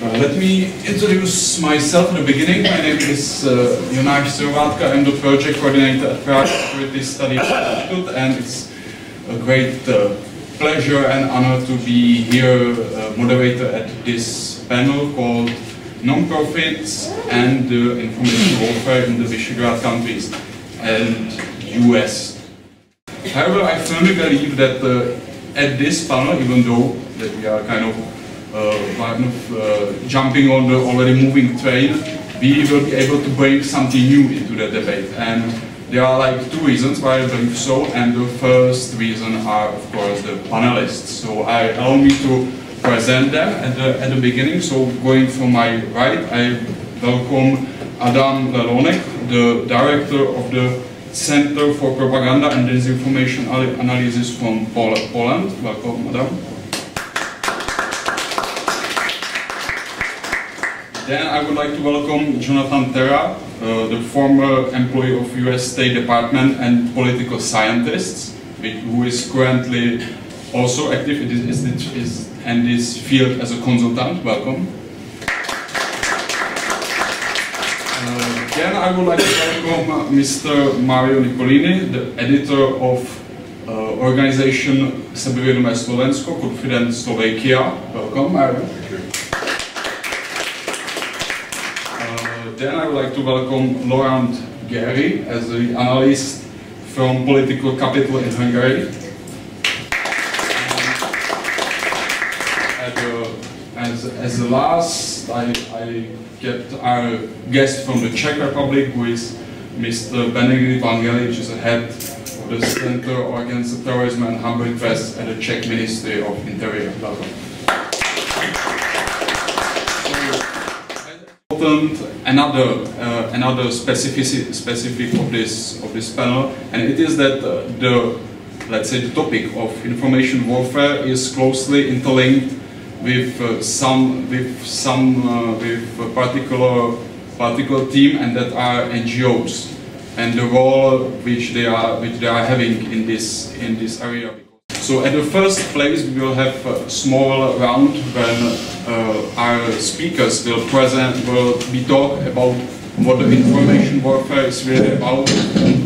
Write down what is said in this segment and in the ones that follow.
Let me introduce myself in the beginning. My name is Jonáš, SYROVÁTKA. I'm the project coordinator at Prague Security Studies Institute, and it's a great pleasure and honor to be here, moderator at this panel called Non-Profits and Information Warfare in the Visegrad countries and US. However, I firmly believe that at this panel, even though that we are kind of jumping on the already moving train, we will be able to bring something new into the debate. And there are like two reasons why I believe so, and the first reason are, of course, the panelists. So allow me to present them at the beginning. So going from my right, I welcome LELONEK, the director of the Center for Propaganda and Disinformation Analysis from Poland. Welcome, Madam. Then I would like to welcome Jonathan TERRA, the former employee of US State Department and political scientist, who is currently also active in this field as a consultant. Welcome. Then I would like to welcome Mr. Mário NICOLINI, the editor of organization Sebavedome Slovensko, Confident Slovakia. Welcome, Mário. Then I would like to welcome Lóránt as the analyst from Political Capital in Hungary. As the last, I get our guest from the Czech Republic, who is Mr. Benedikt, which is the head of the Center Against Terrorism and Hungary Press at the Czech Ministry of Interior. Welcome. Another specific of this panel, and it is that let's say the topic of information warfare is closely interlinked with particular team, and that are NGOs, and the role which they are having in this area. So at the first place, we will have a small round when our speakers will be talk about what the information warfare is really about,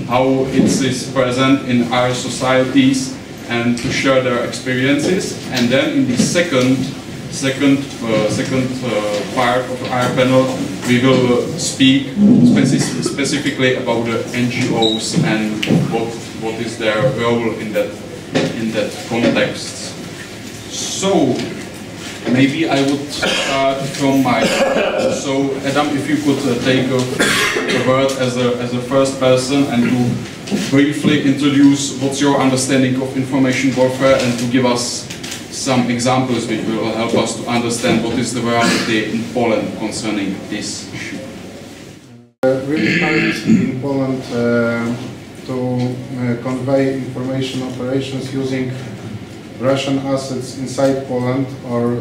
how it is present in our societies, and to share their experiences. And then in the second part of our panel, we will speak specifically about the NGOs and what is their role in that context. So maybe I would start from my. So Adam, if you could take a word as a first person and to briefly introduce what's your understanding of information warfare, and to give us some examples which will help us to understand what is the reality in Poland concerning this issue. Really hard in Poland to convey information operations using Russian assets inside Poland, or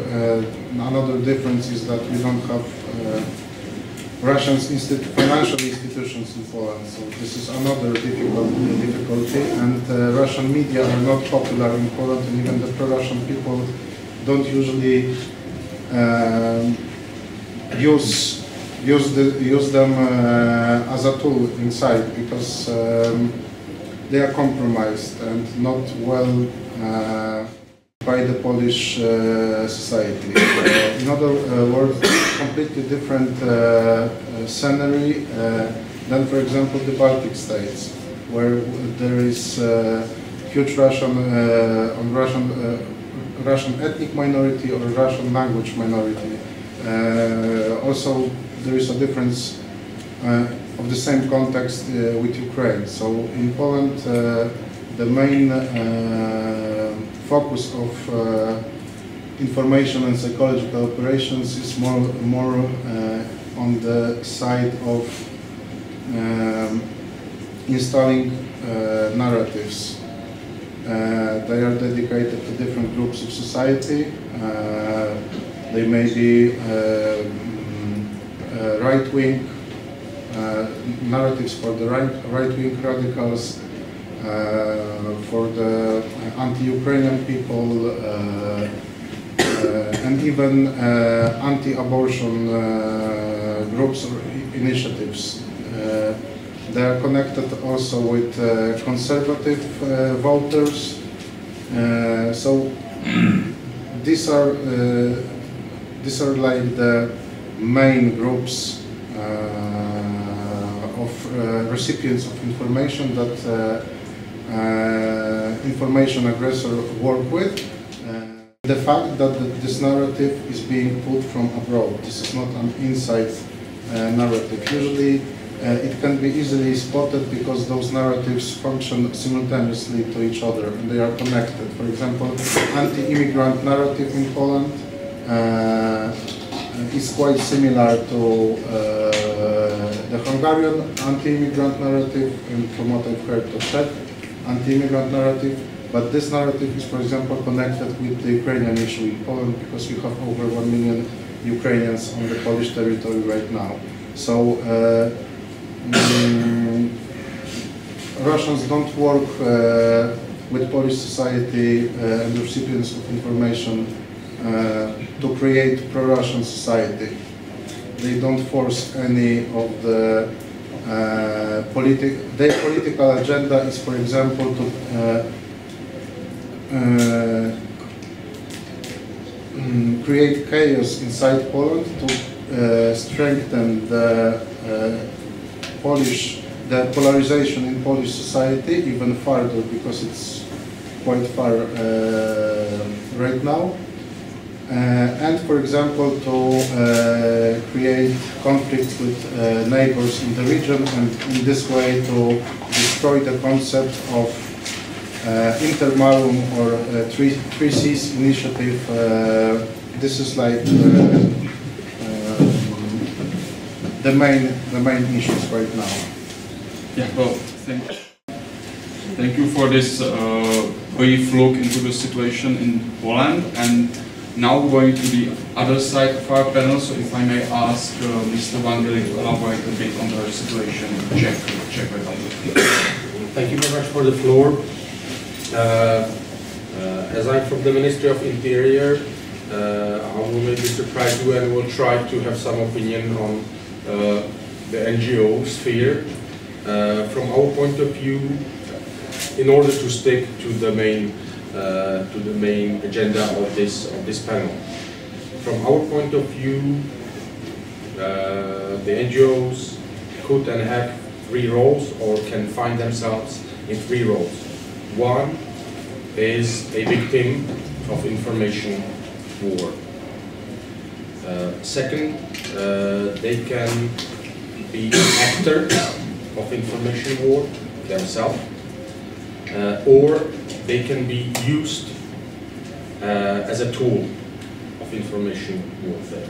another difference is that we don't have Russian financial institutions in Poland, so this is another difficulty, and Russian media are not popular in Poland, and even the pro-Russian people don't usually use them as a tool inside, because they are compromised and not well by the Polish society. In other words, completely different scenery than, for example, the Baltic states, where there is huge Russian ethnic minority or Russian language minority. Also, there is a difference of the same context with Ukraine. So in Poland, the main focus of information and psychological operations is more on the side of installing narratives. They are dedicated to different groups of society. They may be right-wing narratives for the right-wing radicals, for the anti-Ukrainian people, and even anti-abortion groups or initiatives. They are connected also with conservative voters. So these are like the main groups of recipients of information that information aggressors work with. The fact that this narrative is being put from abroad, this is not an inside narrative. Usually it can be easily spotted because those narratives function simultaneously to each other and they are connected. For example, anti-immigrant narrative in Poland is quite similar to the Hungarian anti-immigrant narrative and from what I've heard the Czech anti-immigrant narrative. But this narrative is, for example, connected with the Ukrainian issue in Poland because you have over 1 million Ukrainians on the Polish territory right now. So Russians don't work with Polish society and recipients of information to create pro-Russian society. They don't force any of the their political agenda is, for example, to create chaos inside Poland to strengthen the polarization in Polish society even further because it's quite far right now. And for example to create conflict with neighbors in the region and in this way to destroy the concept of intermarum or three C's initiative. This is like the main issues right now. Yeah, well, thank you for this brief look into the situation in Poland. And now going to the other side of our panel, so if I may ask Mr. VANGELI to elaborate a bit on the situation in Czech Republic. Thank you very much for the floor. As I'm from the Ministry of Interior, I will maybe surprise you and will try to have some opinion on the NGO sphere. From our point of view, in order to stick to the main agenda of this panel. From our point of view, the NGOs could and have 3 roles or can find themselves in 3 roles. One is a victim of information war. Second, they can be an actor of information war themselves, or they can be used as a tool of information warfare.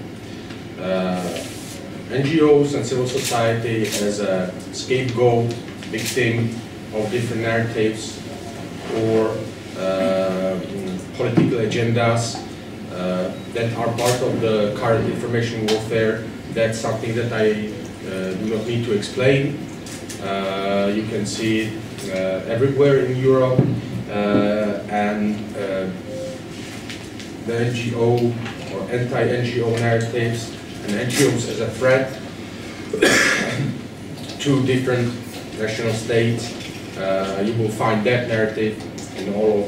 NGOs and civil society as a scapegoat, victim of different narratives or political agendas that are part of the current information warfare. That's something that I do not need to explain. You can see it everywhere in Europe, and the NGO or anti-NGO narratives and NGOs as a threat to different national states. You will find that narrative in all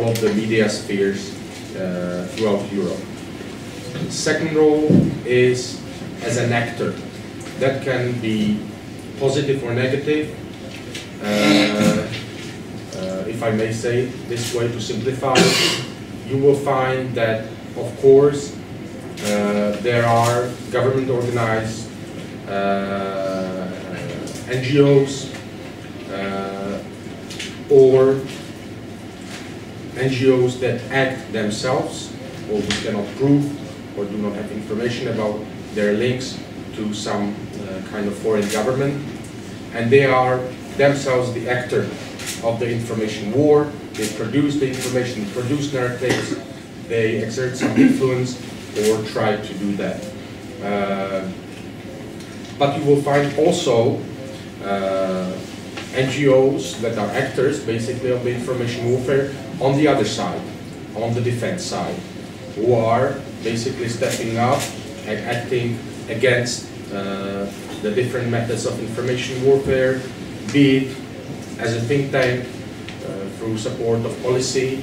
of the media spheres throughout Europe. The second role is as an actor. That can be positive or negative. If I may say it this way to simplify, you will find that, of course, there are government-organized NGOs or NGOs that act themselves, or we cannot prove or do not have information about their links to some kind of foreign government, and they are themselves the actor of the information war. They produce the information, produce narratives, they exert some influence or try to do that. But you will find also NGOs that are actors basically of the information warfare on the other side, on the defense side. who are basically stepping up and acting against the different methods of information warfare, be it as a think tank through support of policy,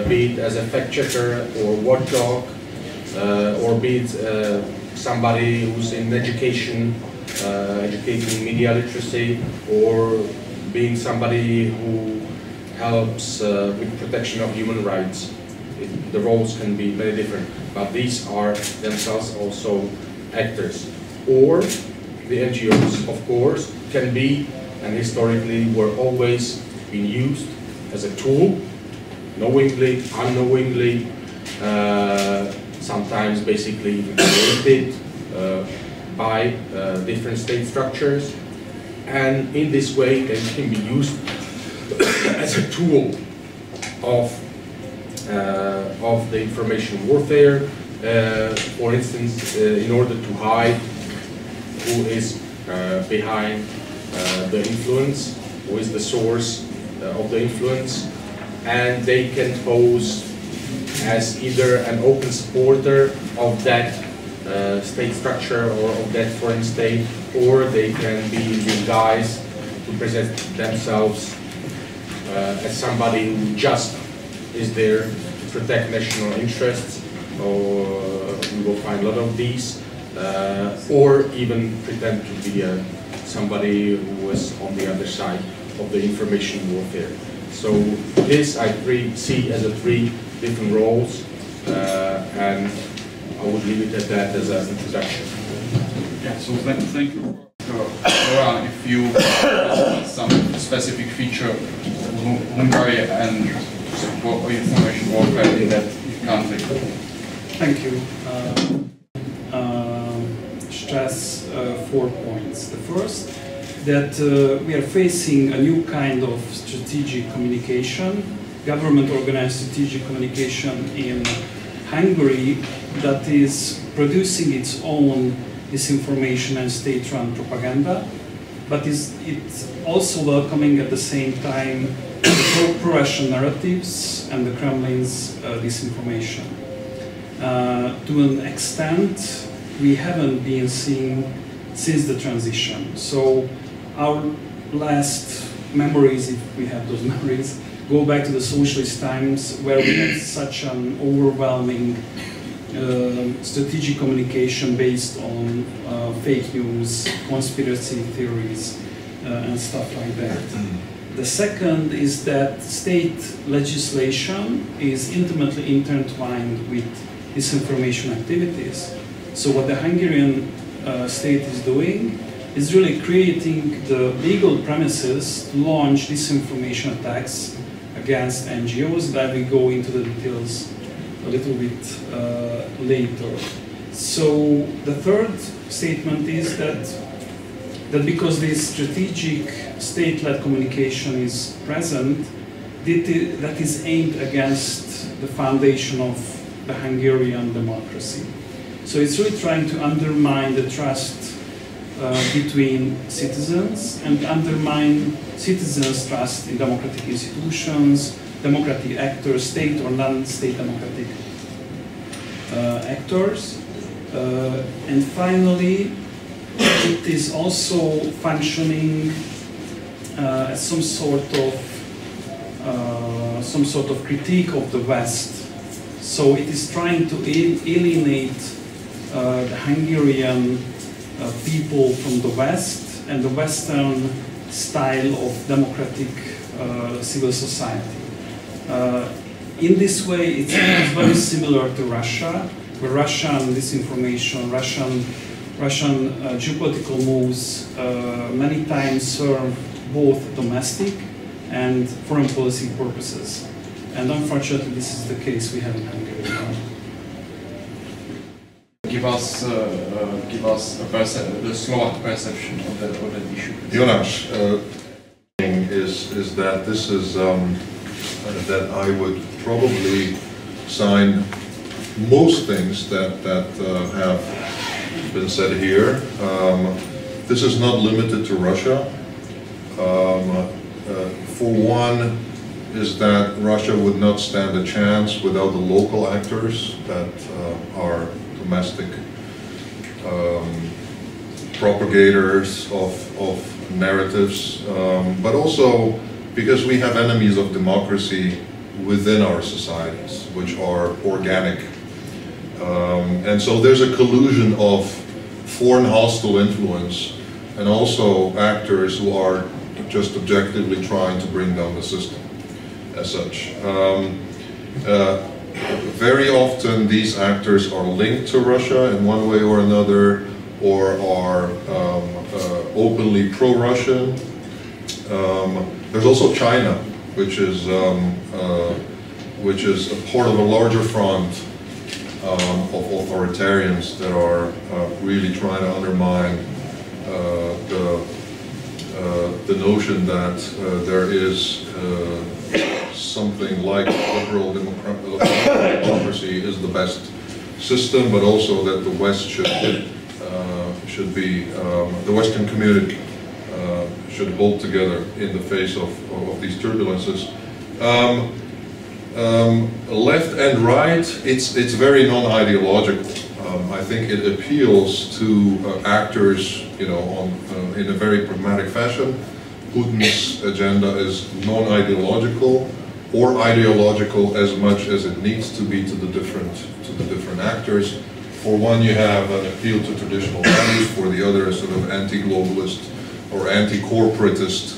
be it as a fact checker or watchdog, or be it somebody who's in education, educating media literacy, or being somebody who helps with protection of human rights. The roles can be very different, but these are themselves also actors. Or the NGOs, of course, can be, and historically were always been used as a tool, knowingly, unknowingly, sometimes basically created by different state structures, and in this way they can be used as a tool of the information warfare, for instance, in order to hide who is behind the influence, who is the source of the influence, and they can pose as either an open supporter of that state structure or of that foreign state, or they can be disguised to present themselves as somebody who just is there to protect national interests, or we will find a lot of these, or even pretend to be somebody who was on the other side of the information warfare. So this I see as three different roles, and I would leave it at that as an introduction. Yeah, so thank you. Lóránt, if you have some specific feature of Hungary and information warfare in that country. Thank you. Stress 4 points. The first, that we are facing a new kind of strategic communication, government-organized strategic communication in Hungary that is producing its own disinformation and state-run propaganda, but it's also welcoming at the same time the pro-Russian narratives and the Kremlin's disinformation. To an extent, we haven't been seeing since the transition. So our last memories, if we have those memories, go back to the socialist times where we had such an overwhelming strategic communication based on fake news, conspiracy theories, and stuff like that. The second is that state legislation is intimately intertwined with disinformation activities. So what the Hungarian state is doing is really creating the legal premises to launch disinformation attacks against NGOs, that we go into the details a little bit later. So the third statement is that because this strategic state-led communication is present, that is aimed against the foundation of the Hungarian democracy. So it's really trying to undermine the trust between citizens and undermine citizens' trust in democratic institutions, democratic actors, state or non-state democratic actors. And finally, it is also functioning as some sort of critique of the West. So it is trying to alienate the Hungarian people from the West and the Western style of democratic civil society. In this way, it's very similar to Russia, where Russian disinformation, Russian geopolitical moves many times serve both domestic and foreign policy purposes. And unfortunately, this is the case we have in Hungary now. Give us the Slovak perception of that issue. Jonáš, is that this is that I would probably sign most things that have been said here. This is not limited to Russia. For one, is that Russia would not stand a chance without the local actors that are domestic propagators of narratives, but also because we have enemies of democracy within our societies, which are organic. And so there's a collusion of foreign hostile influence and also actors who are just objectively trying to bring down the system as such. Very often these actors are linked to Russia in one way or another, or are openly pro-Russian. There's also China, which is a part of a larger front of authoritarians that are really trying to undermine the notion that there is something like liberal democracy is the best system, but also that the West should be the Western community should hold together in the face of these turbulences. Left and right, it's very non-ideological. I think it appeals to actors, you know, in a very pragmatic fashion. Putin's agenda is non-ideological or ideological as much as it needs to be to the different actors. For one, you have an appeal to traditional values. For the other, a sort of anti-globalist or anti-corporatist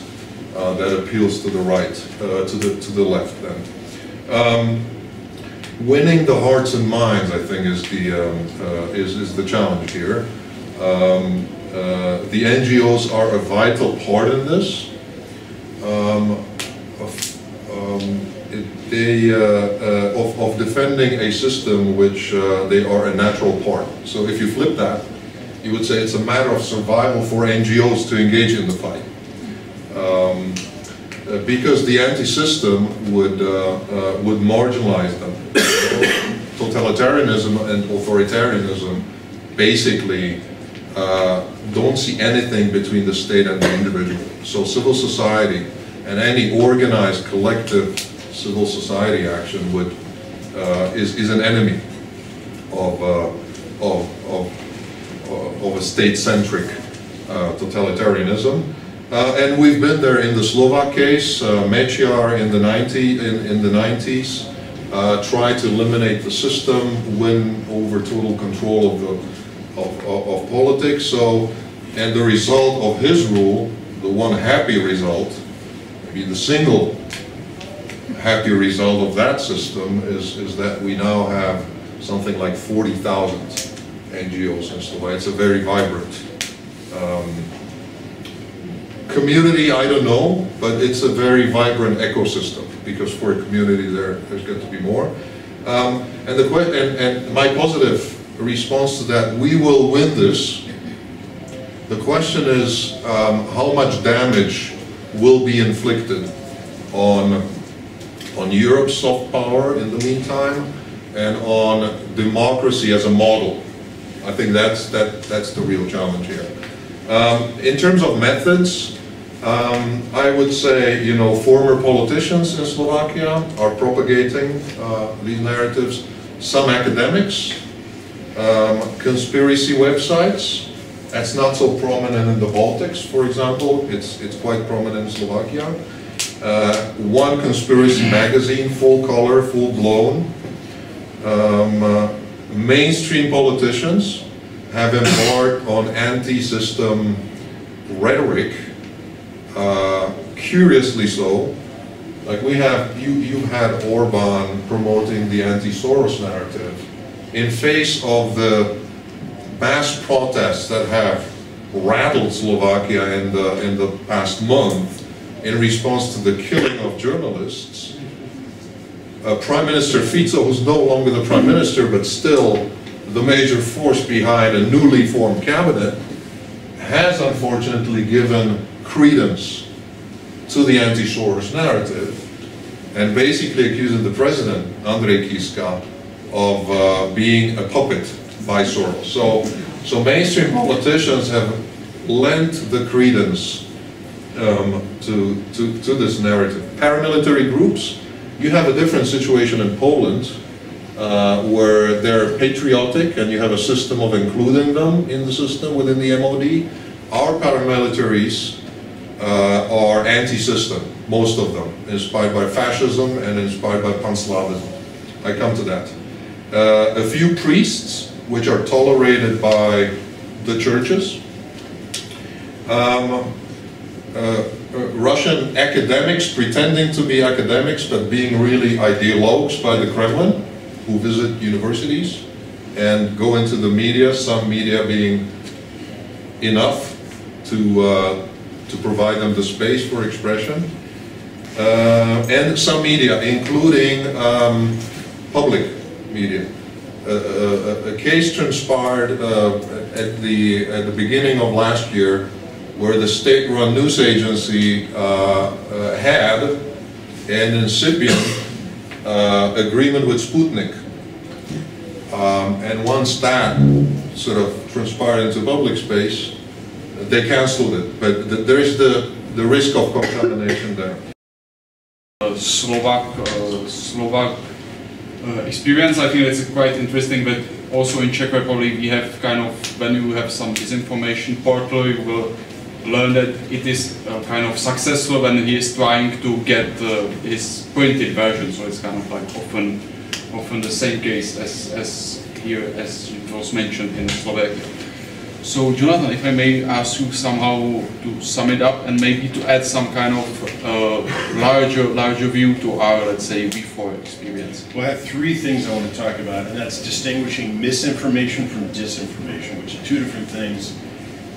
that appeals to the right, to the left. Then, winning the hearts and minds, I think, is the challenge here. The NGOs are a vital part in this. Of defending a system which they are a natural part. So if you flip that, you would say it's a matter of survival for NGOs to engage in the fight. Because the anti-system would marginalize them. Totalitarianism and authoritarianism basically don't see anything between the state and the individual. So civil society and any organized collective civil society action is an enemy of a state-centric totalitarianism. And we've been there in the Slovak case. Mečiar in the 90s tried to eliminate the system, win over total control of politics. So, and the result of his rule, the one happy result, maybe the single happy result of that system is that we now have something like 40,000 NGOs in Slovakia. It's a very vibrant community, I don't know, but it's a very vibrant ecosystem, because for a community there's got to be more. And my positive response to that, we will win this. The question is how much damage will be inflicted on Europe's soft power in the meantime, and on democracy as a model. I think that's the real challenge here. In terms of methods, I would say, you know, former politicians in Slovakia are propagating these narratives. Some academics, conspiracy websites. That's not so prominent in the Baltics, for example. It's quite prominent in Slovakia. One conspiracy magazine, full color, full blown. Mainstream politicians have embarked on anti-system rhetoric, curiously so. Like you had Orban promoting the anti-Soros narrative in face of the mass protests that have rattled Slovakia in the past month in response to the killing of journalists. Prime Minister Fico, who's no longer the Prime Minister, but still the major force behind a newly formed cabinet, has unfortunately given credence to the anti-Soros narrative and basically accusing the president, Andrej Kiska, of being a puppet by Soros. So mainstream politicians have lent the credence to this narrative. Paramilitary groups, you have a different situation in Poland, where they're patriotic and you have a system of including them in the system within the MOD. Our paramilitaries are anti-system, most of them, inspired by fascism and inspired by Pan-Slavism. I come to that. A few priests, which are tolerated by the churches. Russian academics pretending to be academics but being really ideologues by the Kremlin, who visit universities and go into the media, some media being enough to provide them the space for expression. And some media, including public media. A case transpired at the beginning of last year where the state-run news agency had an incipient agreement with Sputnik. And once that sort of transpired into public space, they cancelled it. But there is the risk of contamination there. Slovak experience, I think it's quite interesting, but also in Czech Republic we have kind of, when you have some disinformation portal, you will learn that it is kind of successful when he is trying to get his printed version, so it's kind of like often the same case as here, as it was mentioned in Slovakia. So Jonathan, if I may ask you somehow to sum it up and maybe to add some kind of larger view to our, let's say, before experience. Well, I have three things I want to talk about, and that's distinguishing misinformation from disinformation, which are two different things.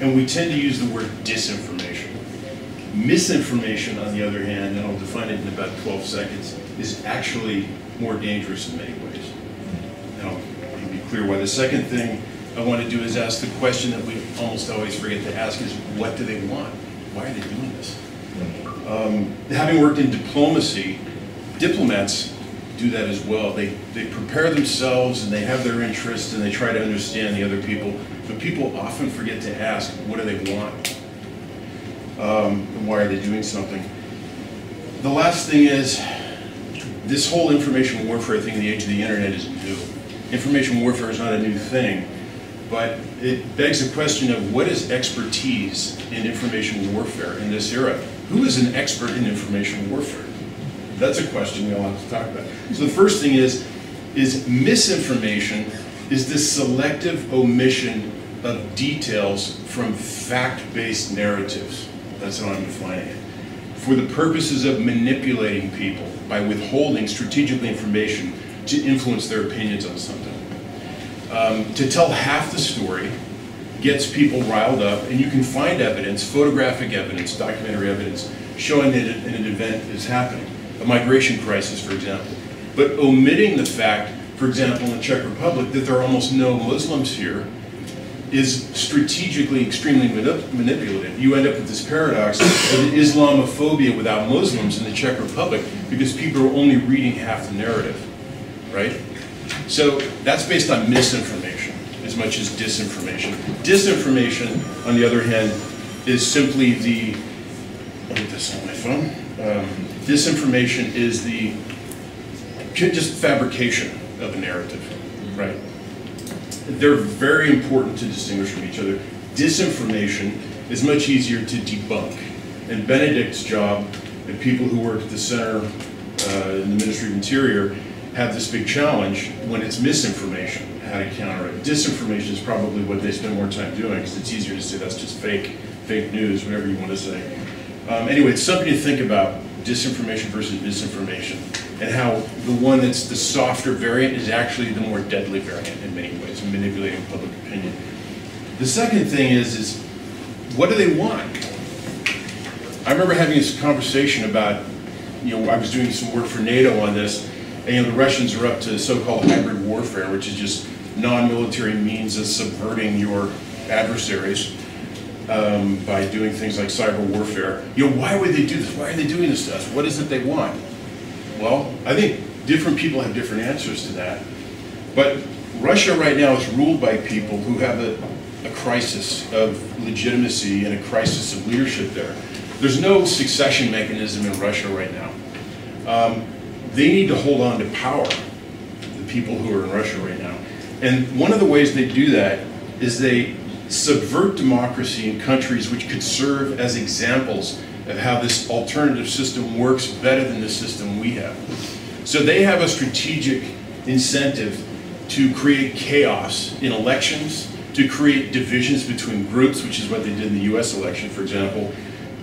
And we tend to use the word disinformation. Misinformation, on the other hand, and I'll define it in about 12 seconds, is actually more dangerous in many ways. And I'll be clear why. The second thing I want to do is ask the question that we almost always forget to ask is, what do they want? Why are they doing this? Having worked in diplomacy, diplomats do that as well. They prepare themselves and they have their interests and they try to understand the other people, but people often forget to ask, what do they want? And why are they doing something? The last thing is, this whole information warfare thing in the age of the internet is new. Information warfare is not a new thing, but it begs the question of what is expertise in information warfare in this era? Who is an expert in information warfare? That's a question we all have to talk about. So the first thing is misinformation is the selective omission of details from fact-based narratives. That's how I'm defining it. For the purposes of manipulating people by withholding strategically information to influence their opinions on something. To tell half the story gets people riled up, and you can find evidence, photographic evidence, documentary evidence, showing that an event is happening. A migration crisis, for example. But omitting the fact, for example, in the Czech Republic, that there are almost no Muslims here is strategically extremely manipulative. You end up with this paradox of Islamophobia without Muslims in the Czech Republic because people are only reading half the narrative, right? So that's based on misinformation as much as disinformation. Disinformation, on the other hand, is simply the, I'll get this on my phone. Disinformation is the just fabrication of a narrative, right? They're very important to distinguish from each other. Disinformation is much easier to debunk. And Benedikt's job, and people who work at the center in the Ministry of Interior, have this big challenge when it's misinformation, how to counter it. Disinformation is probably what they spend more time doing, because it's easier to say that's just fake news, whatever you want to say. Anyway, it's something to think about, disinformation versus misinformation, and how the one that's the softer variant is actually the more deadly variant in many ways, manipulating public opinion. The second thing is what do they want? I remember having this conversation about, I was doing some work for NATO on this, and the Russians are up to so-called hybrid warfare, which is just non-military means of subverting your adversaries by doing things like cyber warfare. Why would they do this? Why are they doing this to us? What is it they want? Well, I think different people have different answers to that. But Russia right now is ruled by people who have a crisis of legitimacy and a crisis of leadership there. There's no succession mechanism in Russia right now. They need to hold on to power, the people who are in Russia right now. And one of the ways they do that is they subvert democracy in countries which could serve as examples of how this alternative system works better than the system we have. So they have a strategic incentive to create chaos in elections, to create divisions between groups, which is what they did in the US election, for example,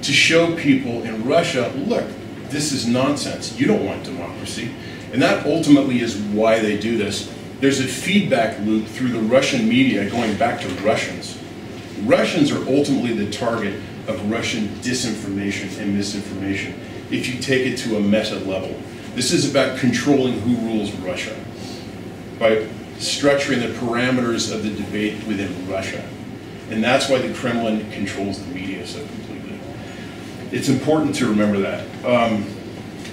to show people in Russia, look, this is nonsense. You don't want democracy. And that ultimately is why they do this. There's a feedback loop through the Russian media going back to Russians. Russians are ultimately the target of Russian disinformation and misinformation if you take it to a meta level. This is about controlling who rules Russia by structuring the parameters of the debate within Russia. And that's why the Kremlin controls the media so completely. It's important to remember that.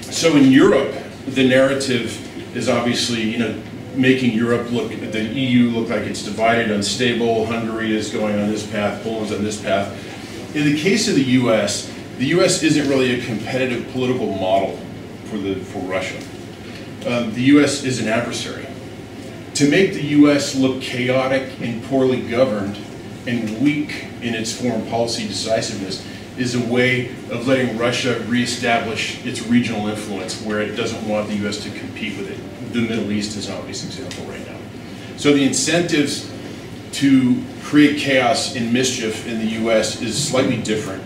So in Europe, the narrative is obviously, making Europe look, the EU look like it's divided, unstable. Hungary is going on this path, Poland's on this path. In the case of the US isn't really a competitive political model for Russia. The US is an adversary. To make the US look chaotic and poorly governed and weak in its foreign policy decisiveness is a way of letting Russia reestablish its regional influence where it doesn't want the US to compete with it. The Middle East is an obvious example right now. So the incentives to create chaos and mischief in the US is slightly different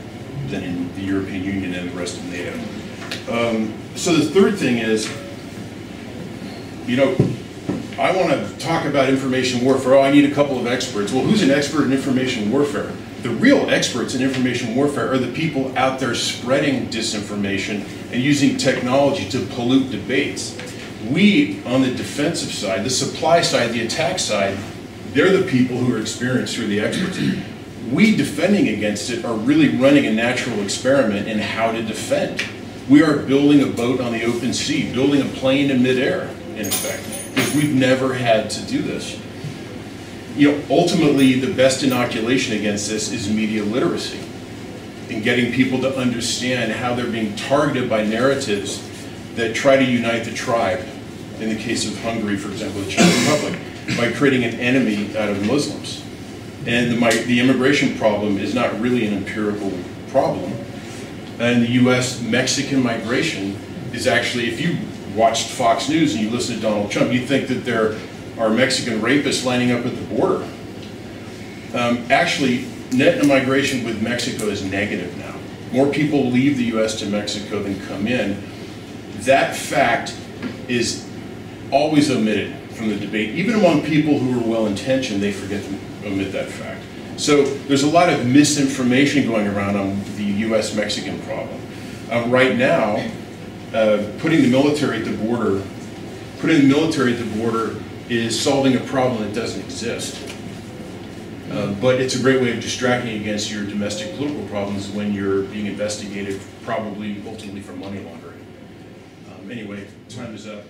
than in the European Union and the rest of NATO. So the third thing is, I want to talk about information warfare. Oh, I need a couple of experts. Well, who's an expert in information warfare? The real experts in information warfare are the people out there spreading disinformation and using technology to pollute debates. We, on the defensive side, the supply side, the attack side, they're the people who are experienced, who are the experts. We, defending against it, are really running a natural experiment in how to defend. We are building a boat on the open sea, building a plane in midair, in effect, because we've never had to do this. Ultimately, the best inoculation against this is media literacy and getting people to understand how they're being targeted by narratives that try to unite the tribe. In the case of Hungary, for example, the Czech Republic, by creating an enemy out of Muslims. And the immigration problem is not really an empirical problem. And the US, Mexican migration is actually, if you watched Fox News and you listen to Donald Trump, you think that there are Mexican rapists lining up at the border. Actually, net migration with Mexico is negative now. More people leave the US to Mexico than come in. That fact is always omitted from the debate. Even among people who are well-intentioned, they forget to omit that fact. So there's a lot of misinformation going around on the US-Mexican problem. Right now, putting the military at the border is solving a problem that doesn't exist. But it's a great way of distracting against your domestic political problems when you're being investigated, probably ultimately for money laundering. Anyway, time is up.